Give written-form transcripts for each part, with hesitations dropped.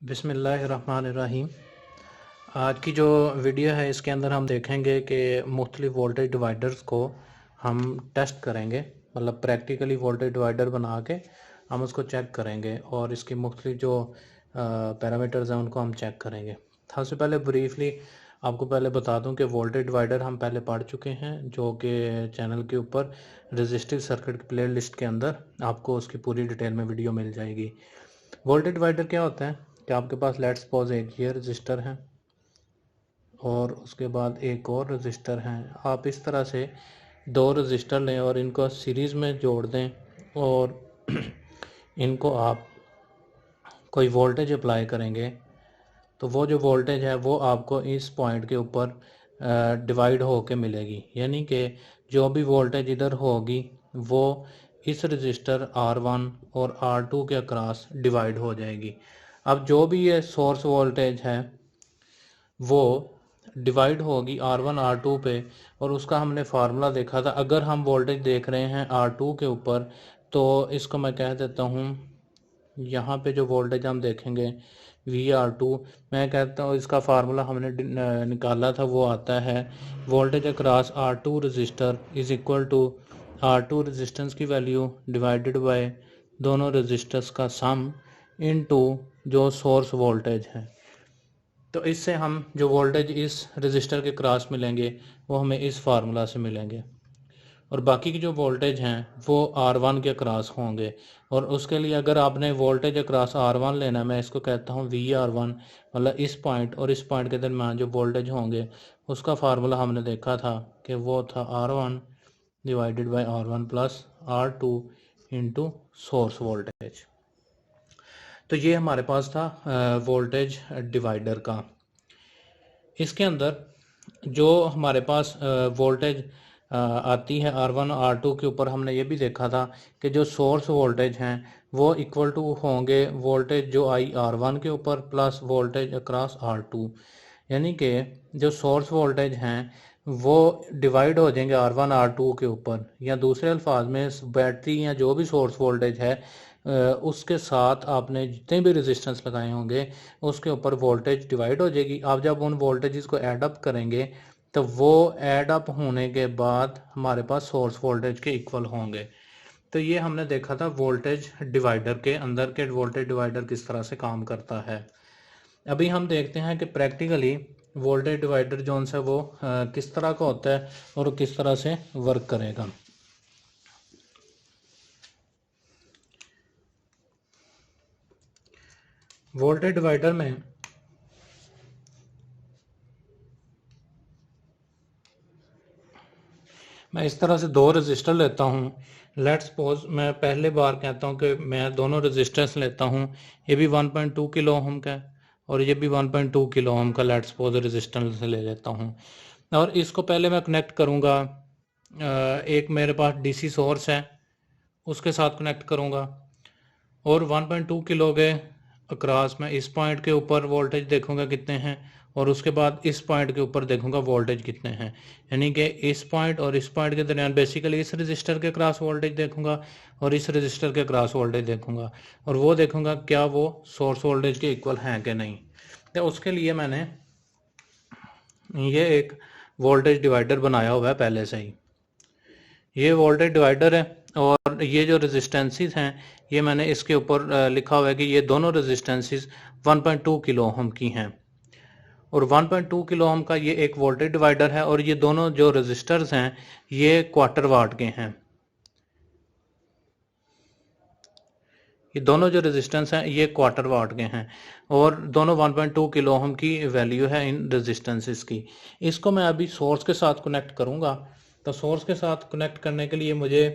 बिस्मिल्लाहिर्रहमानिर्रहीम। आज की जो वीडियो है इसके अंदर हम देखेंगे कि मुख्तलिफ वोल्टेज डिवाइडर्स को हम टेस्ट करेंगे, मतलब प्रैक्टिकली वोल्टेज डिवाइडर बना के हम उसको चेक करेंगे और इसकी मुख्तलिफ जो पैरामीटर्स हैं उनको हम चेक करेंगे। सबसे पहले ब्रीफली आपको पहले बता दूं कि वोल्टेज डिवाइडर हम पहले पढ़ चुके हैं, जो कि चैनल के ऊपर रेजिस्टिव सर्किट प्ले लिस्ट के अंदर आपको उसकी पूरी डिटेल में वीडियो मिल जाएगी। वोल्टेज डिवाइडर क्या होता है कि आपके पास लेट्स सपोज एक ये रजिस्टर है और उसके बाद एक और रजिस्टर है। आप इस तरह से दो रजिस्टर लें और इनको सीरीज़ में जोड़ दें और इनको आप कोई वोल्टेज अप्लाई करेंगे तो वो जो वोल्टेज है वो आपको इस पॉइंट के ऊपर डिवाइड होके मिलेगी, यानी कि जो भी वोल्टेज इधर होगी वो इस रजिस्टर R1 और R2 के अक्रॉस डिवाइड हो जाएगी। अब जो भी ये सोर्स वोल्टेज है वो डिवाइड होगी R1 R2 पे, और उसका हमने फार्मूला देखा था। अगर हम वोल्टेज देख रहे हैं R2 के ऊपर तो इसको मैं कह देता हूँ, यहाँ पे जो वोल्टेज हम देखेंगे VR2, मैं कहता हूँ इसका फार्मूला हमने निकाला था, वो आता है voltage across R2 resistor is equal to R2 resistance की वैल्यू डिवाइडेड बाय दोनों रजिस्टर्स का सम इनटू जो सोर्स वोल्टेज है। तो इससे हम जो वोल्टेज इस रजिस्टर के क्रॉस मिलेंगे वो हमें इस फार्मूला से मिलेंगे, और बाकी के जो वोल्टेज हैं वो R1 के क्रॉस होंगे। और उसके लिए अगर आपने वोल्टेज अक्रॉस R1 लेना, मैं इसको कहता हूँ VR1, मतलब इस पॉइंट और इस पॉइंट के दरमियान जो वोल्टेज होंगे उसका फार्मूला हमने देखा था कि वो था R1 divided by R1 plus R2 into source voltage. तो ये हमारे पास था वोल्टेज डिवाइडर का। इसके अंदर जो हमारे पास वोल्टेज आती है R1 R2 के ऊपर, हमने ये भी देखा था कि जो सोर्स वोल्टेज हैं वो इक्वल टू होंगे वोल्टेज जो आई R1 के ऊपर प्लस वोल्टेज अक्रॉस R2, यानी कि जो सोर्स वोल्टेज हैं वो डिवाइड हो जाएंगे R1 R2 के ऊपर, या दूसरे अल्फाज में बैटरी या जो भी सोर्स वोल्टेज है उसके साथ आपने जितने भी रेजिस्टेंस लगाए होंगे उसके ऊपर वोल्टेज डिवाइड हो जाएगी। आप जब उन वोल्टेजेस को ऐड अप करेंगे तो वो ऐड अप होने के बाद हमारे पास सोर्स वोल्टेज के इक्वल होंगे। तो ये हमने देखा था वोल्टेज डिवाइडर के अंदर के वोल्टेज डिवाइडर किस तरह से काम करता है। अभी हम देखते हैं कि प्रैक्टिकली वोल्टेज डिवाइडर जो है वो किस तरह का होता है और किस तरह से वर्क करेगा। वोल्टेज डिवाइडर में मैं इस तरह से दो रजिस्टर लेता हूँ। लेट्स सपोज मैं पहले बार कहता हूँ कि मैं दोनों रजिस्टर्स लेता हूँ, ये भी 1.2 किलो ओम का है और ये भी 1.2 किलो ओम का लेट्स सपोज रजिस्टर से ले लेता हूँ, और इसको पहले मैं कनेक्ट करूँगा। एक मेरे पास डीसी सोर्स है उसके साथ कनेक्ट करूँगा और 1.2 किलो के अक्रॉस मैं इस पॉइंट के ऊपर वोल्टेज देखूंगा कितने हैं और उसके बाद इस पॉइंट के ऊपर देखूंगा वोल्टेज कितने हैं, यानी कि इस पॉइंट और इस पॉइंट के दरमियान बेसिकली इस रजिस्टर के क्रॉस वोल्टेज देखूंगा और इस रजिस्टर के क्रॉस वोल्टेज देखूंगा, और वो देखूंगा क्या वो सोर्स वोल्टेज के इक्वल हैं कि नहीं। तो उसके लिए मैंने ये एक वोल्टेज डिवाइडर बनाया हुआ है पहले से ही। ये वोल्टेज डिवाइडर है और ये जो रेजिस्टेंसेस हैं ये मैंने इसके ऊपर लिखा हुआ है कि ये दोनों रेजिस्टेंसेस 1.2 किलो ओम की हैं, और 1.2 किलो ओम का ये एक वोल्टेज डिवाइडर है, और ये दोनों जो रेजिस्टर्स हैं ये क्वार्टर वाट के हैं। ये दोनों जो रेजिस्टेंस हैं ये क्वार्टर वाट के हैं और दोनों 1.2 किलो ओम की वैल्यू है इन रेजिस्टेंसेस की। इसको मैं अभी सोर्स के साथ कनेक्ट करूँगा। तो सोर्स के साथ कनेक्ट करने के लिए मुझे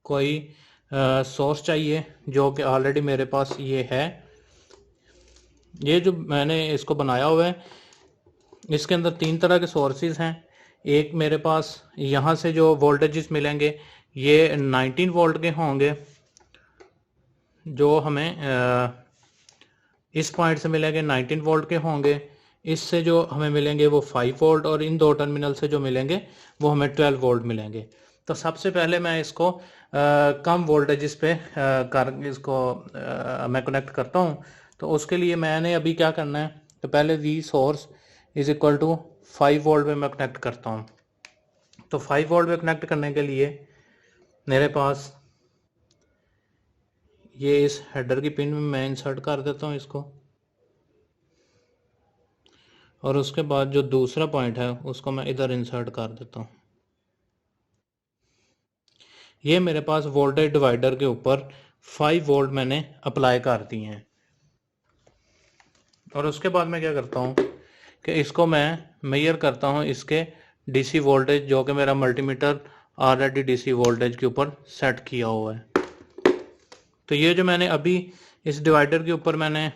कोई सोर्स चाहिए जो कि ऑलरेडी मेरे पास ये है। ये जो मैंने इसको बनाया हुआ है इसके अंदर तीन तरह के सोर्सेज हैं। एक मेरे पास यहाँ से जो वोल्टेजेस मिलेंगे ये 19 वोल्ट के होंगे जो हमें इस पॉइंट से मिलेंगे 19 वोल्ट के होंगे। इससे जो हमें मिलेंगे वो 5 वोल्ट, और इन दो टर्मिनल से जो मिलेंगे वो हमें 12 वोल्ट मिलेंगे। तो सबसे पहले मैं इसको कम वोल्टेजेस पे कर इसको मैं कनेक्ट करता हूँ। तो उसके लिए मैंने अभी क्या करना है, तो पहले v source is equal to 5 volt पे मैं कनेक्ट करता हूँ। तो 5 वोल्ट पे कनेक्ट करने के लिए मेरे पास ये इस हेडर की पिन में मैं इंसर्ट कर देता हूँ इसको, और उसके बाद जो दूसरा पॉइंट है उसको मैं इधर इंसर्ट कर देता हूँ। ये मेरे पास वोल्टेज डिवाइडर के ऊपर 5 वोल्ट मैंने अप्लाई कर दिए हैं। और उसके बाद मैं क्या करता हूँ कि इसको मैं मेजर करता हूँ इसके डीसी वोल्टेज, जो कि मेरा मल्टीमीटर ऑलरेडी डीसी वोल्टेज के ऊपर सेट किया हुआ है। तो ये जो मैंने अभी इस डिवाइडर के ऊपर मैंने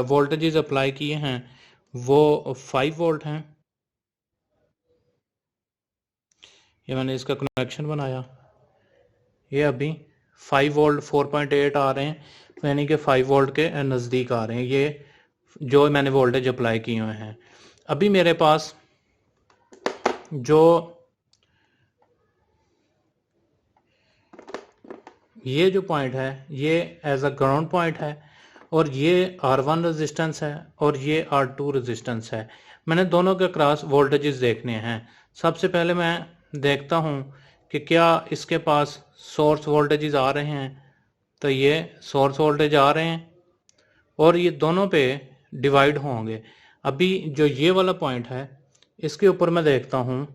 वोल्टेजेस अप्लाई किए हैं वो 5 वोल्ट हैं। ये मैंने इसका कनेक्शन बनाया, ये अभी 5 वोल्ट 4.8 आ रहे हैं, यानी कि 5 वोल्ट के नज़दीक आ रहे हैं ये जो मैंने वोल्टेज अप्लाई किए हुए हैं। अभी मेरे पास जो ये जो पॉइंट है ये एज अ ग्राउंड पॉइंट है, और ये R1 रेजिस्टेंस है और ये R2 रेजिस्टेंस है। मैंने दोनों के क्रॉस वोल्टेजेस देखने हैं। सबसे पहले मैं देखता हूँ कि क्या इसके पास सोर्स वोल्टेजेस आ रहे हैं, तो ये सोर्स वोल्टेज आ रहे हैं और ये दोनों पे डिवाइड होंगे। अभी जो ये वाला पॉइंट है इसके ऊपर मैं देखता हूँ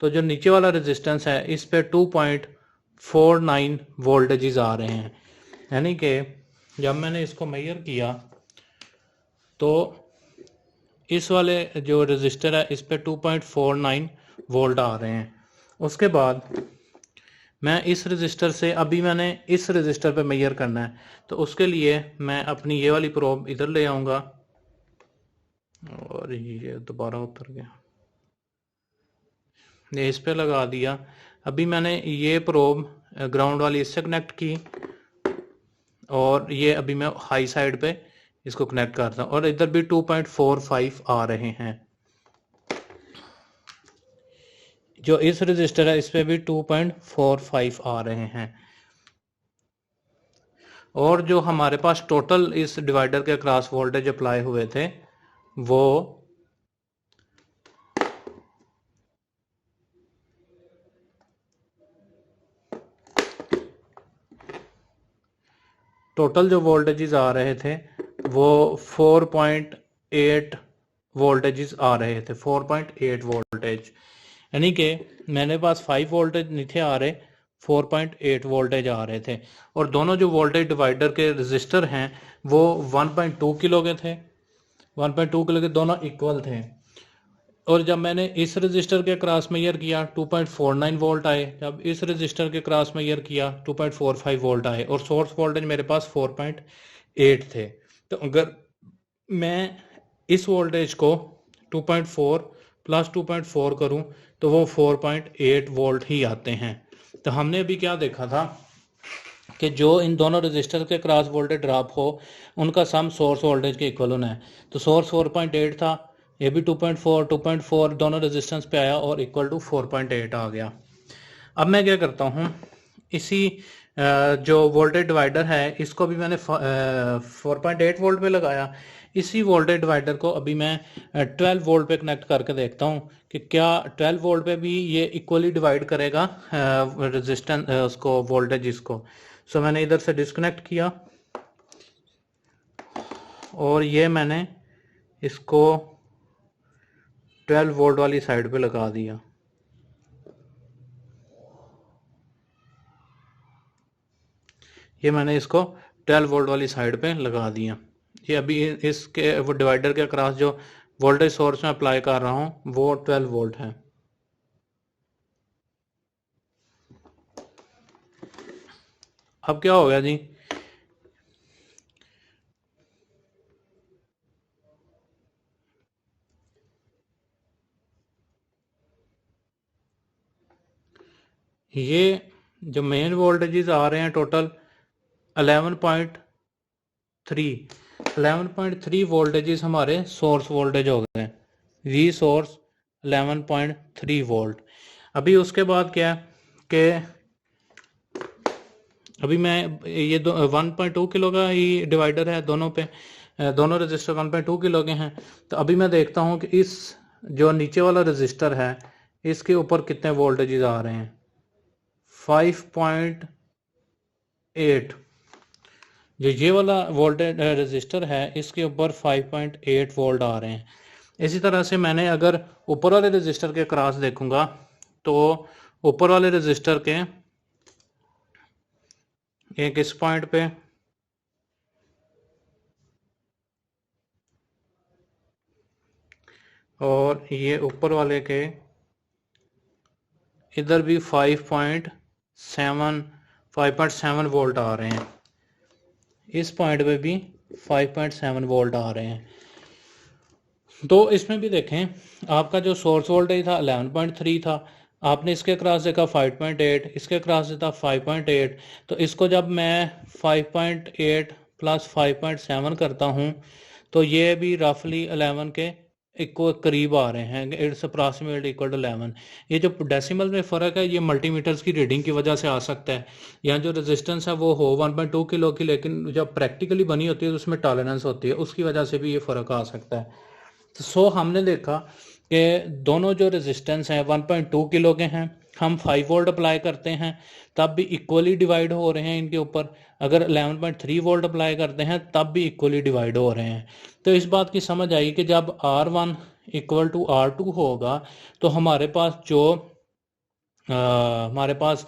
तो जो नीचे वाला रेजिस्टेंस है इस पे 2.49 वोल्टेजेस आ रहे हैं, यानी कि जब मैंने इसको मेजर किया तो इस वाले जो रजिस्टर है इस पे 2.49 वोल्ट आ रहे हैं। उसके बाद मैं इस रजिस्टर से, अभी मैंने इस रजिस्टर पे मेजर करना है, तो उसके लिए मैं अपनी ये वाली प्रोब इधर ले आऊँगा और ये दोबारा उतर गया, ये इस पे लगा दिया। अभी मैंने ये प्रोब ग्राउंड वाली इससे कनेक्ट की और ये अभी मैं हाई साइड पे इसको कनेक्ट करता हूँ और इधर भी 2.45 आ रहे हैं। जो इस रजिस्टर है इस पे भी 2.45 आ रहे हैं। और जो हमारे पास टोटल इस डिवाइडर के क्रॉस वोल्टेज अप्लाई हुए थे वो टोटल जो वोल्टेजेस आ रहे थे वो 4.8 वोल्टेजेस आ रहे थे, 4.8 वोल्टेज, यानी कि मेरे पास 5 वोल्टेज नहीं थे आ रहे, 4.8 वोल्टेज आ रहे थे। और दोनों जो वोल्टेज डिवाइडर के रजिस्टर हैं वो 1.2 किलो के थे, 1.2 किलो के दोनों इक्वल थे। और जब मैंने इस रजिस्टर के क्रॉस मेजर किया 2.49 वोल्ट आए, जब इस रजिस्टर के क्रॉस मेजर किया 2.45 वोल्ट आए, और सोर्स वोल्टेज मेरे पास 4.8 थे। तो अगर मैं इस वोल्टेज को 2.4 प्लस 2.4 करूं तो वो 4.8 वोल्ट ही आते हैं। तो हमने अभी क्या देखा था कि जो इन दोनों रजिस्टर के क्रॉस वोल्टेज ड्रॉप हो उनका सम सोर्स वोल्टेज के इक्वल होना है। तो सोर्स 4.8 था, ये भी 2.4 दोनों रेजिस्टेंस पे आया और इक्वल टू 4.8 आ गया। अब मैं क्या करता हूँ, इसी जो वोल्टेज डिवाइडर है इसको भी मैंने 4.8 वोल्ट पे लगाया। इसी वोल्टेज डिवाइडर को अभी मैं 12 वोल्ट पे कनेक्ट करके देखता हूँ कि क्या 12 वोल्ट पे भी ये इक्वली डिवाइड करेगा रेजिस्टेंस उसको, वोल्टेज इसको। सो मैंने इधर से डिस्कनेक्ट किया और ये मैंने इसको 12 वोल्ट वाली साइड पे लगा दिया। ये मैंने इसको 12 वोल्ट वाली साइड पे लगा दिया। ये अभी इसके वो डिवाइडर के अक्रॉस जो वोल्टेज सोर्स में अप्लाई कर रहा हूँ वो 12 वोल्ट है। अब क्या हो गया जी, ये जो मेन वोल्टेजेस आ रहे हैं टोटल 11.3 वोल्टेजेस हमारे सोर्स वोल्टेज हो गए, वी सोर्स 11.3 वोल्ट। अभी उसके बाद क्या कि अभी मैं ये 1.2 किलो का ही डिवाइडर है, दोनों पे दोनों रजिस्टर 1.2 किलो के हैं। तो अभी मैं देखता हूँ कि इस जो नीचे वाला रजिस्टर है इसके ऊपर कितने वोल्टेजेस आ रहे हैं। 5.8, जो ये वाला वोल्टेज रजिस्टर है इसके ऊपर 5.8 वोल्ट आ रहे हैं। इसी तरह से मैंने अगर ऊपर वाले रजिस्टर के क्रॉस देखूंगा तो ऊपर वाले रजिस्टर के एक इस पॉइंट पे और ये ऊपर वाले के इधर भी 5.7 वोल्ट आ रहे हैं। इस पॉइंट पे भी 5.7 वोल्ट आ रहे हैं। तो इसमें भी देखें, आपका जो सोर्स वोल्टेज था 11.3 था, आपने इसके क्रॉस देखा 5.8, इसके क्रॉस देखा 5.8। तो इसको जब मैं 5.8 प्लस 5.7 करता हूँ तो ये भी रफली 11 के इक्वल करीब आ रहे हैं। Its approximate equal to 11। ये जो डेसिमल में फ़र्क है ये मल्टीमीटर्स की रीडिंग की वजह से आ सकता है। यहाँ जो रेजिस्टेंस है वो हो 1.2 किलो की, लेकिन जब प्रैक्टिकली बनी होती है तो उसमें टॉलरेंस होती है, उसकी वजह से भी ये फ़र्क आ सकता है। तो हमने देखा कि दोनों जो रेजिस्टेंस हैं 1.2 किलो के हैं, हम 5 वोल्ट अप्लाई करते हैं तब भी इक्वली डिवाइड हो रहे हैं इनके ऊपर। अगर 11.3 वोल्ट अप्लाई करते हैं तब भी इक्वली डिवाइड हो रहे हैं। तो इस बात की समझ आई कि जब R1 इक्वल टू R2 होगा तो हमारे पास जो हमारे पास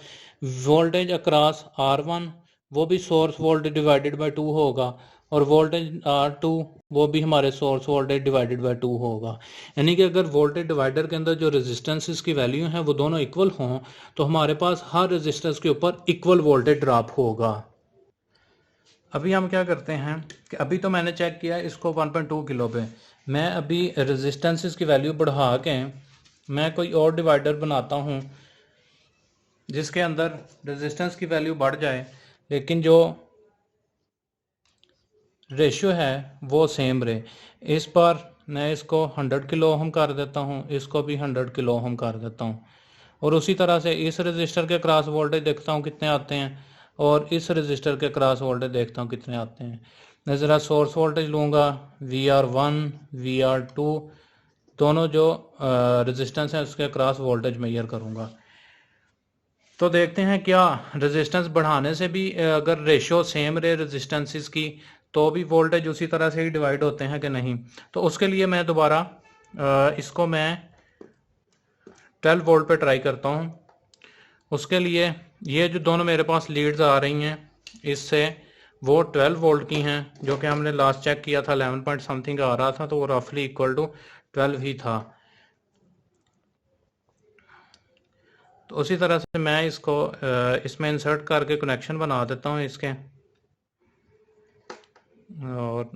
वोल्टेज अक्रॉस R1 वो भी सोर्स वोल्टेज डिवाइडेड बाय 2 होगा, और वोल्टेज R2 वो भी हमारे सोर्स वोल्टेज डिवाइडेड बाय 2 होगा। यानी कि अगर वोल्टेज डिवाइडर के अंदर जो रेजिस्टेंसेस की वैल्यू हैं वो दोनों इक्वल हों तो हमारे पास हर रेजिस्टेंस के ऊपर इक्वल वोल्टेज ड्रॉप होगा। अभी हम क्या करते हैं कि अभी तो मैंने चेक किया इसको 1.2 किलो पे, मैं अभी रेजिस्टेंसेस की वैल्यू बढ़ा के मैं कोई और डिवाइडर बनाता हूँ जिसके अंदर रेजिस्टेंस की वैल्यू बढ़ जाए लेकिन जो रेशियो है वो सेम रहे। इस बार मैं इसको 100 किलो ओहम कर देता हूँ, इसको भी 100 किलो ओहम कर देता हूँ, और उसी तरह से इस रजिस्टर के क्रॉस वोल्टेज देखता हूँ कितने आते हैं और इस रजिस्टर के क्रॉस वोल्टेज देखता हूँ कितने आते हैं। मैं ज़रा सोर्स वोल्टेज लूँगा VR1 VR2, दोनों जो रेजिस्टेंस है उसके क्रॉस वोल्टेज मेजर करूँगा। तो देखते हैं क्या रेजिस्टेंस बढ़ाने से भी अगर रेशियो सेम रहे रेजिस्टेंसेस की तो भी वोल्टेज उसी तरह से ही डिवाइड होते हैं कि नहीं। तो उसके लिए मैं दोबारा इसको मैं 12 वोल्ट पे ट्राई करता हूँ। उसके लिए ये जो दोनों मेरे पास लीड्स आ रही हैं इससे वो 12 वोल्ट की हैं, जो कि हमने लास्ट चेक किया था 11 पॉइंट समथिंग आ रहा था, तो वो रफली इक्वल टू 12 ही था। तो उसी तरह से मैं इसको इसमें इंसर्ट करके कनेक्शन बना देता हूँ इसके, और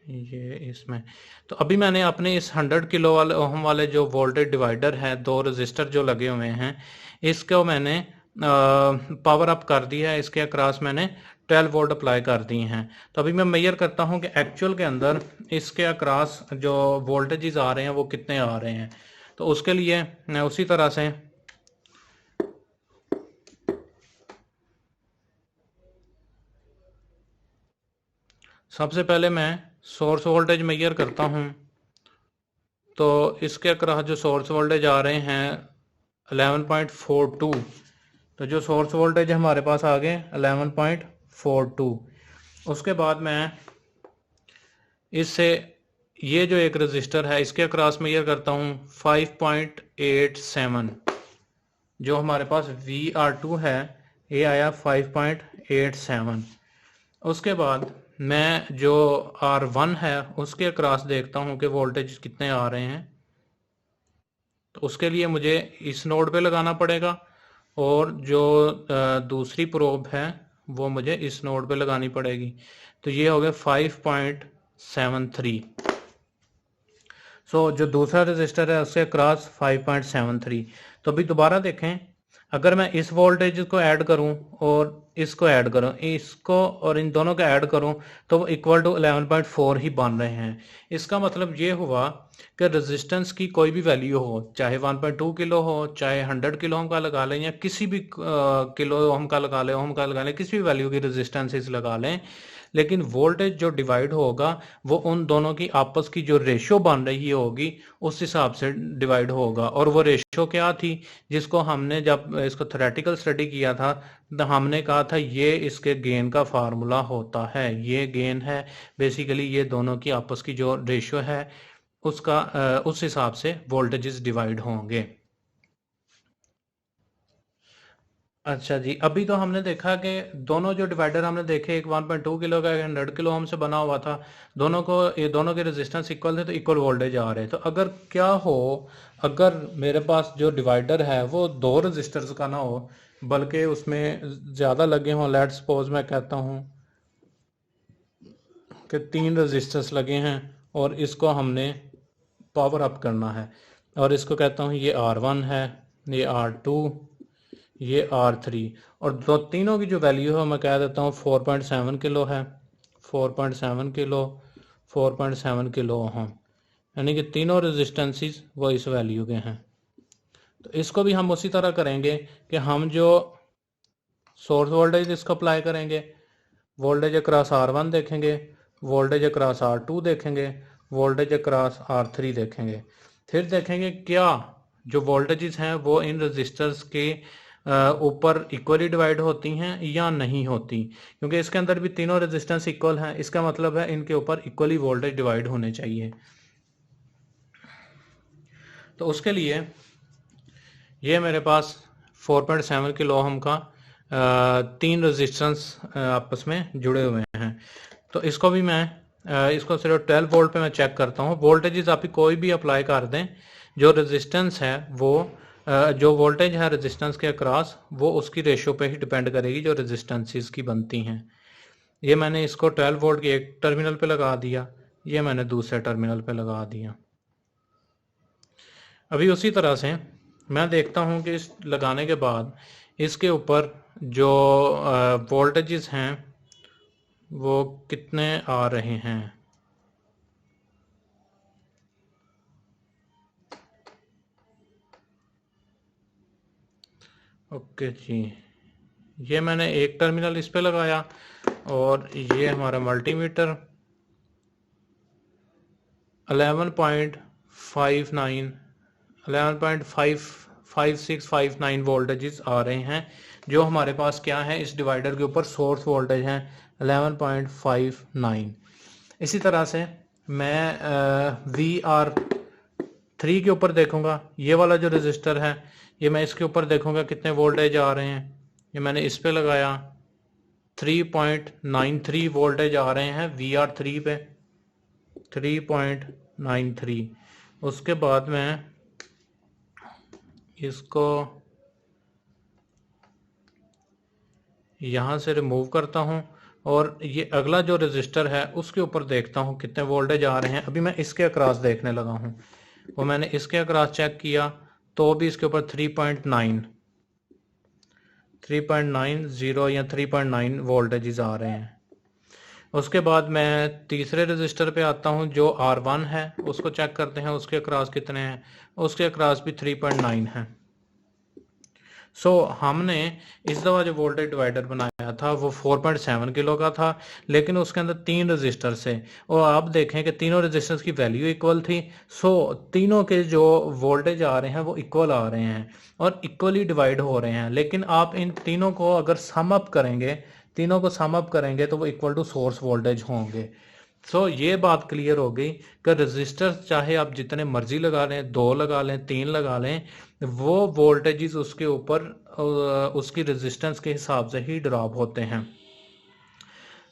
ये इसमें। तो अभी मैंने अपने इस 100 किलो वाले ओहम वाले जो वोल्टेज डिवाइडर है, दो रजिस्टर जो लगे हुए हैं, इसको मैंने पावर अप कर दिया है। इसके अक्रॉस मैंने 12 वोल्ट अप्लाई कर दिए हैं। तो अभी मैं मेजर करता हूँ कि एक्चुअल के अंदर इसके अक्रॉस जो वोल्टेजेस आ रहे हैं वो कितने आ रहे हैं। तो उसके लिए मैं उसी तरह से सबसे पहले मैं सोर्स वोल्टेज मेजर करता हूँ। तो इसके अक्रॉस जो सोर्स वोल्टेज आ रहे हैं 11.42, तो जो सोर्स वोल्टेज हमारे पास आ गए 11.42। उसके बाद मैं इससे ये जो एक रजिस्टर है इसके अक्रॉस मेजर करता हूँ 5.87। जो हमारे पास VR2 है ये आया 5.87। उसके बाद मैं जो R1 है उसके अक्रॉस देखता हूँ कि वोल्टेज कितने आ रहे हैं। तो उसके लिए मुझे इस नोड पे लगाना पड़ेगा, और जो दूसरी प्रोब है वो मुझे इस नोड पे लगानी पड़ेगी। तो ये हो गया 5.73। सो जो दूसरा रजिस्टर है उसके क्रॉस 5.73। तो अभी दोबारा देखें अगर मैं इस वोल्टेज को ऐड करूं और इसको ऐड करूं, इसको और इन दोनों को ऐड करूं, तो वो इक्वल टू 11.4 ही बन रहे हैं। इसका मतलब ये हुआ कि रेजिस्टेंस की कोई भी वैल्यू हो, चाहे 1.2 किलो हो, चाहे 100 किलो ओम का लगा लें, या किसी भी किलो ओम का लगा लें, ओम का लगा लें, किसी भी वैल्यू की रेजिस्टेंस लगा लें, लेकिन वोल्टेज जो डिवाइड होगा वो उन दोनों की आपस की जो रेशियो बन रही होगी उस हिसाब से डिवाइड होगा। और वो रेशियो क्या थी, जिसको हमने जब इसको थ्योरेटिकल स्टडी किया था तो हमने कहा था ये इसके गेन का फार्मूला होता है, ये गेन है बेसिकली, ये दोनों की आपस की जो रेशियो है उसका उस हिसाब से वोल्टेजेस डिवाइड होंगे। अच्छा जी, अभी तो हमने देखा कि दोनों जो डिवाइडर हमने देखे, एक 1.2 किलो का, एक 100 किलो ओम से बना हुआ था, दोनों को, ये दोनों के रेजिस्टेंस इक्वल थे तो इक्वल वोल्टेज आ रहे। तो अगर क्या हो, अगर मेरे पास जो डिवाइडर है वो दो रेजिस्टर्स का ना हो बल्कि उसमें ज़्यादा लगे हों, लेट्स सपोज मैं कहता हूँ कि 3 रेजिस्टर्स लगे हैं और इसको हमने पावर अप करना है, और इसको कहता हूँ ये R1 है, ये R2, ये R3, और दो तीनों की जो वैल्यू है मैं कह देता हूँ 4.7 किलो है, 4.7 किलो, 4.7 किलो ओहम, यानी कि तीनों रेजिस्टेंसेस वो इस वैल्यू के हैं। तो इसको भी हम उसी तरह करेंगे कि हम जो सोर्स वोल्टेज इसको अप्लाई करेंगे, वोल्टेज अक्रॉस R1 देखेंगे, वोल्टेज अक्रॉस R2 देखेंगे, वोल्टेज अक्रॉस R3 देखेंगे, फिर देखेंगे क्या जो वोल्टेजेस हैं वो इन रजिस्टर्स के ऊपर इक्वली डिवाइड होती हैं या नहीं होती, क्योंकि इसके अंदर भी तीनों रेजिस्टेंस इक्वल हैं, इसका मतलब है इनके ऊपर इक्वली वोल्टेज डिवाइड होने चाहिए। तो उसके लिए ये मेरे पास 4.7 किलो ओहम का 3 रेजिस्टेंस आपस में जुड़े हुए हैं। तो इसको भी मैं इसको सिर्फ 12 वोल्ट पे मैं चेक करता हूँ। वोल्टेजेस आप कोई भी अप्लाई कर दें, जो रेजिस्टेंस है वो जो वोल्टेज है रेजिस्टेंस के अक्रॉस वो उसकी रेशियो पे ही डिपेंड करेगी जो रेजिस्टेंसेस की बनती हैं। ये मैंने इसको 12 वोल्ट के एक टर्मिनल पे लगा दिया, ये मैंने दूसरे टर्मिनल पे लगा दिया। अभी उसी तरह से मैं देखता हूँ कि इस लगाने के बाद इसके ऊपर जो वोल्टेजेस हैं वो कितने आ रहे हैं। ओके जी, ये मैंने एक टर्मिनल इस पे लगाया और ये हमारा मल्टीमीटर 11.5659 वोल्टेजेस आ रहे हैं, जो हमारे पास क्या है इस डिवाइडर के ऊपर सोर्स वोल्टेज हैं 11.59। इसी तरह से मैं VR3 के ऊपर देखूंगा, ये वाला जो रजिस्टर है ये मैं इसके ऊपर देखूंगा कितने वोल्टेज आ रहे हैं। ये मैंने इस पे लगाया 3.93 वोल्टेज आ रहे हैं VR3 पे, 3.93। उसके बाद मैं इसको यहाँ से रिमूव करता हूँ और ये अगला जो रजिस्टर है उसके ऊपर देखता हूँ कितने वोल्टेज आ रहे हैं। अभी मैं इसके अक्रॉस देखने लगा हूँ, वो मैंने इसके अक्रॉस चेक किया तो भी इसके ऊपर 3.90 या 3.9 वोल्टेजेस आ रहे हैं। उसके बाद मैं तीसरे रजिस्टर पे आता हूँ जो R1 है, उसको चेक करते हैं उसके अक्रॉस कितने हैं, उसके अक्रॉस भी 3.9 है। हमने इस दफ़ा जो वोल्टेज डिवाइडर बनाया था वो 4.7 किलो का था, लेकिन उसके अंदर 3 रजिस्टर से, और आप देखें कि तीनों रजिस्टर्स की वैल्यू इक्वल थी। तीनों के जो वोल्टेज आ रहे हैं वो इक्वल आ रहे हैं और इक्वली डिवाइड हो रहे हैं। लेकिन आप इन तीनों को अगर सम अप करेंगे, तीनों को सम अप करेंगे तो वो इक्वल टू सोर्स वोल्टेज होंगे। ये बात क्लियर हो गई कि रजिस्टर चाहे आप जितने मर्जी लगा लें, 2 लगा लें, 3 लगा लें, वो वोल्टेजेस उसके ऊपर उसकी रेजिस्टेंस के हिसाब से ही ड्रॉप होते हैं।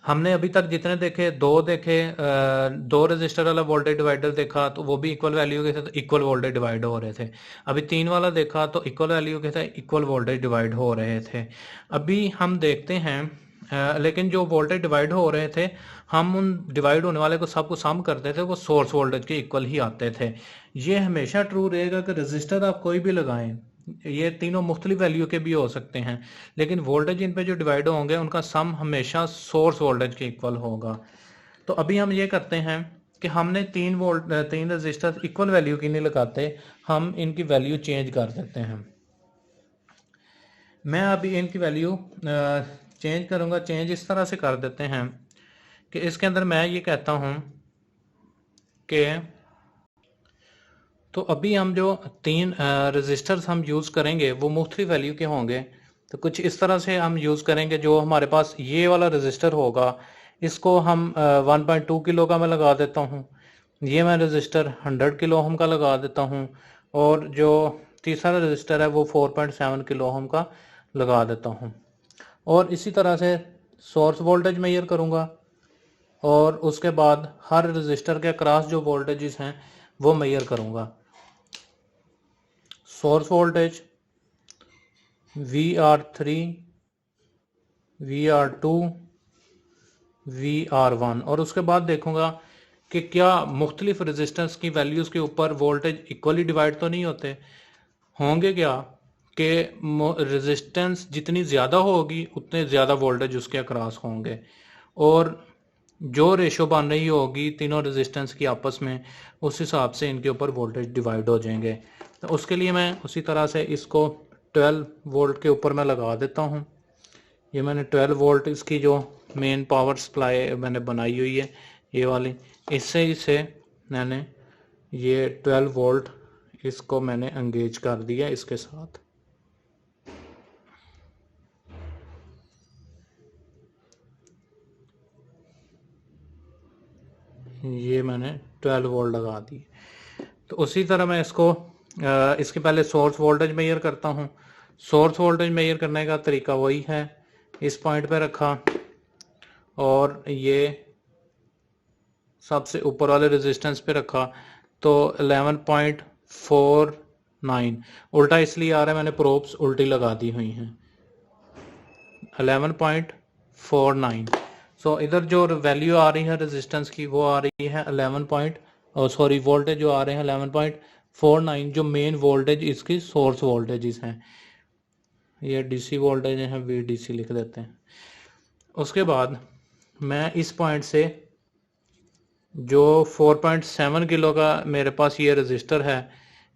हमने अभी तक जितने देखे, 2 रजिस्टर वाला वोल्टेज डिवाइडर देखा तो वो भी इक्वल वैल्यू के थे, तो इक्वल वोल्टेज डिवाइड हो रहे थे। अभी 3 वाला देखा तो इक्वल वैल्यू के थे, इक्वल वोल्टेज डिवाइड हो रहे थे। अभी हम देखते हैं लेकिन जो वोल्टेज डिवाइड हो रहे थे, हम उन डिवाइड होने वाले को सबको सम करते थे, वो सोर्स वोल्टेज के इक्वल ही आते थे। ये हमेशा ट्रू रहेगा कि रजिस्टर आप कोई भी लगाएं, ये तीनों मुख्तलिफ वैल्यू के भी हो सकते हैं, लेकिन वोल्टेज इन पे जो डिवाइड होंगे उनका सम हमेशा सोर्स वोल्टेज के इक्वल होगा। तो अभी हम ये करते हैं कि हमने 3 रजिस्टर इक्वल वैल्यू की नहीं लगाते, हम इनकी वैल्यू चेंज कर देते हैं। मैं अभी इनकी वैल्यू चेंज करूँगा। चेंज इस तरह से कर देते हैं कि इसके अंदर मैं ये कहता हूँ कि तो अभी हम जो 3 रजिस्टर्स हम यूज़ करेंगे वो मुख्तलिफ वैल्यू के होंगे। तो कुछ इस तरह से हम यूज़ करेंगे, जो हमारे पास ये वाला रजिस्टर होगा इसको हम 1.2 किलो का मैं लगा देता हूँ। ये मैं रजिस्टर 100 किलो ओम का लगा देता हूँ, और जो तीसरा रजिस्टर है वो 4.7 किलो ओम का लगा देता हूँ। और इसी तरह से सोर्स वोल्टेज मेजर करूँगा, और उसके बाद हर रजिस्टर के अक्रॉस जो वोल्टेजेस हैं वो मेजर करूँगा। Source voltage VR3, VR2, VR1, और उसके बाद देखूंगा कि क्या मुख्तलिफ रेजिस्टेंस की वैल्यूज़ के ऊपर वोल्टेज इक्वली डिवाइड तो नहीं होंगे क्या कि रेजिस्टेंस जितनी ज़्यादा होगी उतने ज़्यादा वोल्टेज उसके अक्रॉस होंगे, और जो रेशो बन रही होगी तीनों रेजिस्टेंस की आपस में उस हिसाब से इनके ऊपर वोल्टेज डिवाइड हो जाएंगे। तो उसके लिए मैं उसी तरह से इसको 12 वोल्ट के ऊपर मैं लगा देता हूँ। ये मैंने 12 वोल्ट इसकी जो मेन पावर सप्लाई मैंने बनाई हुई है ये वाली, इससे मैंने ये 12 वोल्ट इसको मैंने एंगेज कर दिया इसके साथ। ये मैंने 12 वोल्ट लगा दी। तो उसी तरह मैं इसको इसके पहले सोर्स वोल्टेज मेजर करता हूँ। सोर्स वोल्टेज मेजर करने का तरीका वही है, इस पॉइंट पे रखा और ये सबसे ऊपर वाले रेजिस्टेंस पे रखा, तो 11.49 उल्टा इसलिए आ रहा है, मैंने प्रोब्स उल्टी लगा दी हुई हैं। 11.49, सो इधर जो वैल्यू आ रही है रेजिस्टेंस की वो आ रही है 11 वोल्टेज जो आ रहे हैं 11.49, जो मेन वोल्टेज इसकी सोर्स वोल्टेजेस हैं। ये डीसी वोल्टेज है, VDC लिख देते हैं। उसके बाद मैं इस पॉइंट से जो 4.7 किलो का मेरे पास ये रजिस्टर है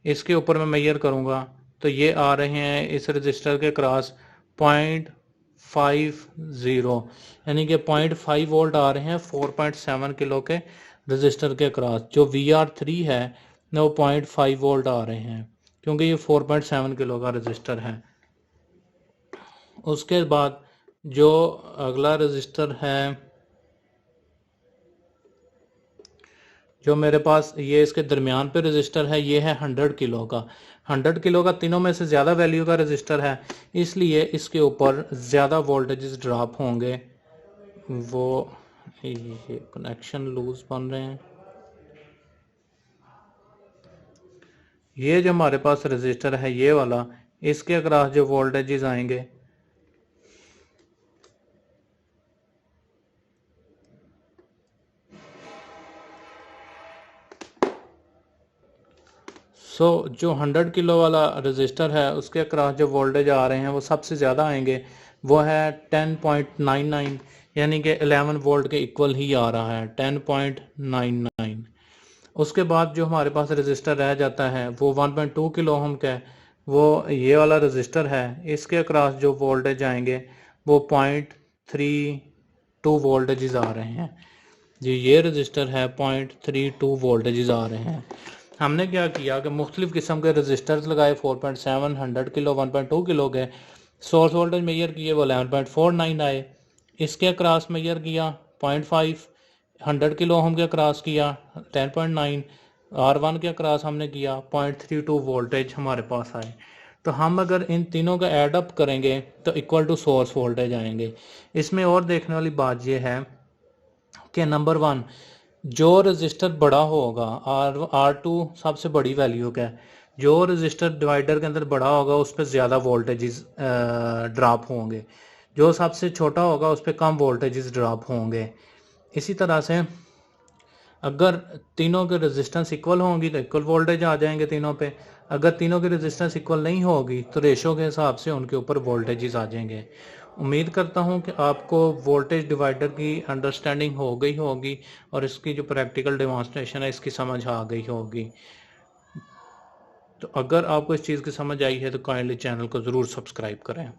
इसके ऊपर मैं मेजर करूँगा, तो ये आ रहे हैं इस रजिस्टर के क्रॉस 0.50, यानी कि 0.5 वोल्ट आ रहे हैं 4.7 किलो के रजिस्टर के क्रॉस। जो VR3 है वो 0.5 वोल्ट आ रहे हैं क्योंकि ये 4.7 किलो का रजिस्टर है। उसके बाद जो अगला रजिस्टर है जो मेरे पास ये इसके दरमियान पे रजिस्टर है, ये है 100 किलो का। 100 किलो का तीनों में से ज़्यादा वैल्यू का रजिस्टर है, इसलिए इसके ऊपर ज़्यादा वोल्टेजेस ड्रॉप होंगे। वो ये कनेक्शन लूज बन रहे हैं। ये जो हमारे पास रजिस्टर है ये वाला, इसके अक्रॉस जो वोल्टेजेस आएंगे जो 100 किलो वाला रजिस्टर है उसके अक्रॉस जो वोल्टेज आ रहे हैं वो सबसे ज़्यादा आएंगे, वो है 10.99, यानी कि 11 वोल्ट के इक्वल ही आ रहा है 10.99। उसके बाद जो हमारे पास रजिस्टर रह जाता है वो 1.2 किलो ओम का है, वो ये वाला रजिस्टर है। इसके अक्रॉस जो वोल्टेज आएंगे वो 0.32 वोल्टेजेस आ रहे हैं। ये रजिस्टर है 0.32 वोल्टेजेस आ रहे हैं। हमने क्या किया कि मुख्तलिफ किस्म के रजिस्टर्स लगाए, 4.7, 100 किलो, 1.2 किलो के। सोर्स वोल्टेज मेजर किए वो 11.49 आए। इसके अक्रॉस मेजर किया 0.5, 100 किलो ओम के अक्रॉस किया 10.9, R1 के अक्रॉस हमने किया 0.32 वोल्टेज हमारे पास आए। तो हम अगर इन तीनों का ऐड अप करेंगे तो इक्वल टू सोर्स वोल्टेज आएंगे। इसमें और देखने वाली बात यह है कि नंबर 1, जो रजिस्टर बड़ा होगा R2 सबसे बड़ी वैल्यू का है, जो रजिस्टर डिवाइडर के अंदर बड़ा होगा उस पर ज़्यादा वोल्टेजेस ड्रॉप होंगे, जो सबसे छोटा होगा उस पर कम वोल्टेजेस ड्रॉप होंगे। इसी तरह से अगर तीनों के रेजिस्टेंस इक्वल होंगी तो इक्वल वोल्टेज आ जाएंगे तीनों पे। अगर तीनों की रेजिस्टेंस इक्वल नहीं होगी तो रेशो के हिसाब से उनके ऊपर वोल्टेजेस आ जाएंगे। उम्मीद करता हूं कि आपको वोल्टेज डिवाइडर की अंडरस्टैंडिंग हो गई होगी और इसकी जो प्रैक्टिकल डेमोंस्ट्रेशन है इसकी समझ आ गई होगी। तो अगर आपको इस चीज़ की समझ आई है तो काइंडली चैनल को ज़रूर सब्सक्राइब करें।